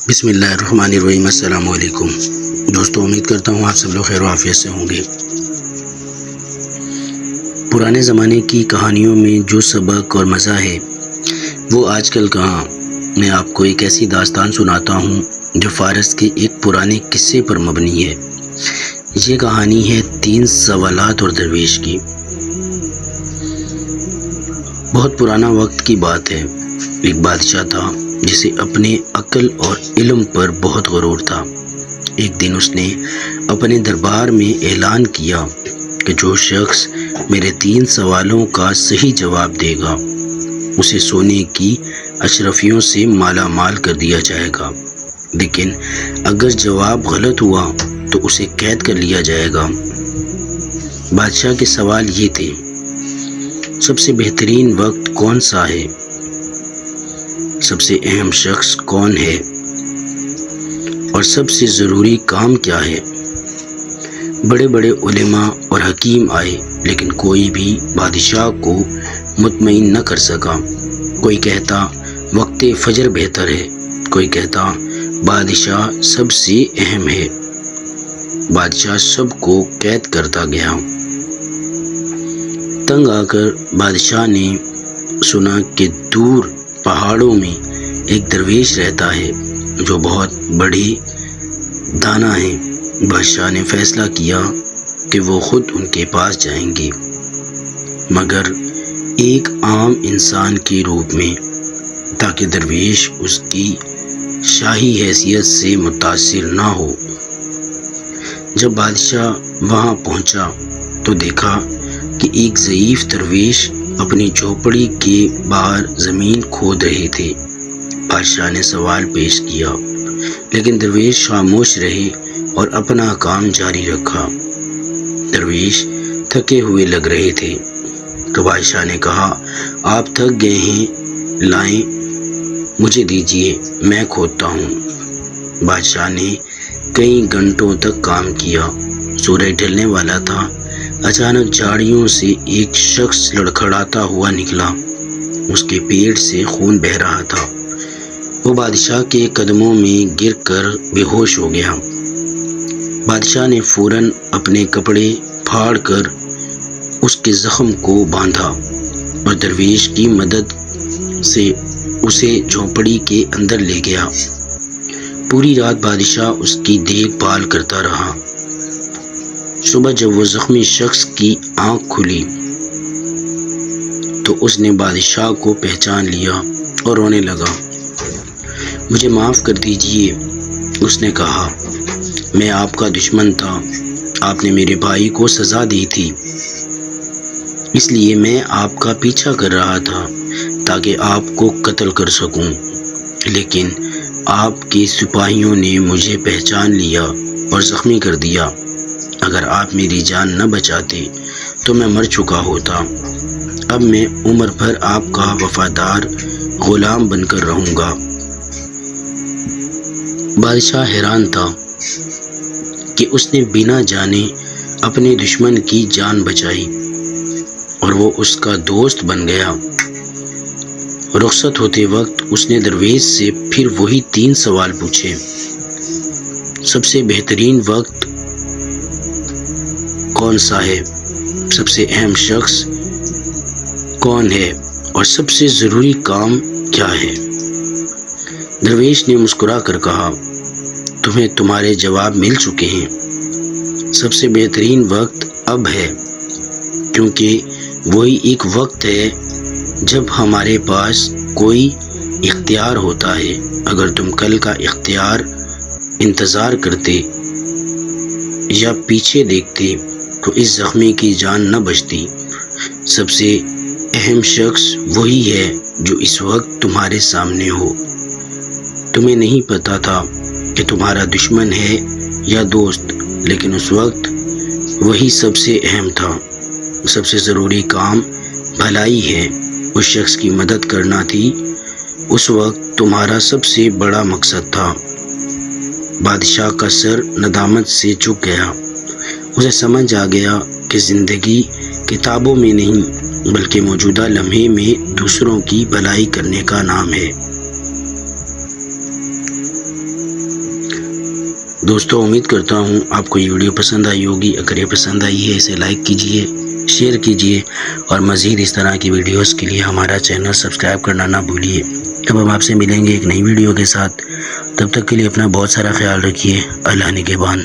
بسم اللہ الرحمن الرحیم۔ السلام علیکم دوستوں، امید کرتا ہوں آپ سب لوگ خیر و عافیت سے ہوں گے۔ پرانے زمانے کی کہانیوں میں جو سبق اور مزہ ہے وہ آج کل کہاں۔ میں آپ کو ایک ایسی داستان سناتا ہوں جو فارس کے ایک پرانے قصے پر مبنی ہے۔ یہ کہانی ہے 3 سوالات اور درویش کی۔ بہت پرانا وقت کی بات ہے۔ ایک بادشاہ تھا جسے اپنے عقل اور علم پر بہت غرور تھا۔ ایک دن اس نے اپنے دربار میں اعلان کیا کہ جو شخص میرے 3 سوالوں کا صحیح جواب دے گا اسے سونے کی اشرفیوں سے مالا مال کر دیا جائے گا، لیکن اگر جواب غلط ہوا تو اسے قید کر لیا جائے گا۔ بادشاہ کے سوال یہ تھے: سب سے بہترین وقت کون سا ہے؟ سب سے اہم شخص کون ہے؟ اور سب سے ضروری کام کیا ہے؟ بڑے بڑے علماء اور حکیم آئے، لیکن کوئی بھی بادشاہ کو مطمئن نہ کر سکا۔ کوئی کہتا وقت فجر بہتر ہے، کوئی کہتا بادشاہ سب سے اہم ہے۔ بادشاہ سب کو قید کرتا گیا۔ تنگ آ کر بادشاہ نے سنا کہ دور پہاڑوں میں ایک درویش رہتا ہے جو بہت بڑی دانا ہے۔ بادشاہ نے فیصلہ کیا کہ وہ خود ان کے پاس جائیں گے، مگر ایک عام انسان کے روپ میں، تاکہ درویش اس کی شاہی حیثیت سے متاثر نہ ہو۔ جب بادشاہ وہاں پہنچا تو دیکھا کہ ایک ضعیف درویش اپنی جھوپڑی کے باہر زمین کھود رہے تھے۔ بادشاہ نے سوال پیش کیا، لیکن درویش خاموش رہے اور اپنا کام جاری رکھا۔ درویش تھکے ہوئے لگ رہے تھے تو بادشاہ نے کہا، آپ تھک گئے ہیں، لائیں مجھے دیجیے، میں کھودتا ہوں۔ بادشاہ نے کئی گھنٹوں تک کام کیا۔ سورج ڈھلنے والا تھا۔ اچانک جھاڑیوں سے ایک شخص لڑکھڑاتا ہوا نکلا۔ اس کے پیٹ سے خون بہہ رہا تھا۔ وہ بادشاہ کے قدموں میں گر کر بے ہوش ہو گیا۔ بادشاہ نے فوراً اپنے کپڑے پھاڑ کر اس کے زخم کو باندھا اور درویش کی مدد سے اسے جھونپڑی کے اندر لے گیا۔ پوری رات بادشاہ اس کی دیکھ بھال کرتا رہا۔ صبح جب وہ زخمی شخص کی آنکھ کھلی تو اس نے بادشاہ کو پہچان لیا اور رونے لگا۔ مجھے معاف کر دیجیے، اس نے کہا، میں آپ کا دشمن تھا۔ آپ نے میرے بھائی کو سزا دی تھی، اس لیے میں آپ کا پیچھا کر رہا تھا تاکہ آپ کو قتل کر سکوں، لیکن آپ کے سپاہیوں نے مجھے پہچان لیا اور زخمی کر دیا۔ اگر آپ میری جان نہ بچاتے تو میں مر چکا ہوتا۔ اب میں عمر بھر آپ کا وفادار غلام بن کر رہوں گا۔ بادشاہ حیران تھا کہ اس نے بنا جانے اپنے دشمن کی جان بچائی اور وہ اس کا دوست بن گیا۔ رخصت ہوتے وقت اس نے درویش سے پھر وہی 3 سوال پوچھے: سب سے بہترین وقت کون سا ہے؟ سب سے اہم شخص کون ہے؟ اور سب سے ضروری کام کیا ہے؟ درویش نے مسکرا کر کہا، تمہیں تمہارے جواب مل چکے ہیں۔ سب سے بہترین وقت اب ہے، کیونکہ وہی ایک وقت ہے جب ہمارے پاس کوئی اختیار ہوتا ہے۔ اگر تم کل کا اختیار انتظار کرتے یا پیچھے دیکھتے تو اس زخمی کی جان نہ بچتی۔ سب سے اہم شخص وہی ہے جو اس وقت تمہارے سامنے ہو۔ تمہیں نہیں پتا تھا کہ تمہارا دشمن ہے یا دوست، لیکن اس وقت وہی سب سے اہم تھا۔ سب سے ضروری کام بھلائی ہے، اس شخص کی مدد کرنا تھی۔ اس وقت تمہارا سب سے بڑا مقصد تھا۔ بادشاہ کا سر ندامت سے جھک گیا۔ اسے سمجھ آ گیا کہ زندگی کتابوں میں نہیں بلکہ موجودہ لمحے میں دوسروں کی بھلائی کرنے کا نام ہے۔ دوستوں امید کرتا ہوں آپ کو یہ ویڈیو پسند آئی ہوگی. اگر یہ پسند آئی ہے اسے لائک کیجئے، شیئر کیجئے اور مزید اس طرح کی ویڈیوز کے لیے ہمارا چینل سبسکرائب کرنا نہ بھولیے. اب ہم آپ سے ملیں گے ایک نئی ویڈیو کے ساتھ. تب تک کے لیے اپنا بہت سارا خیال رکھیے. اللہ نگہبان.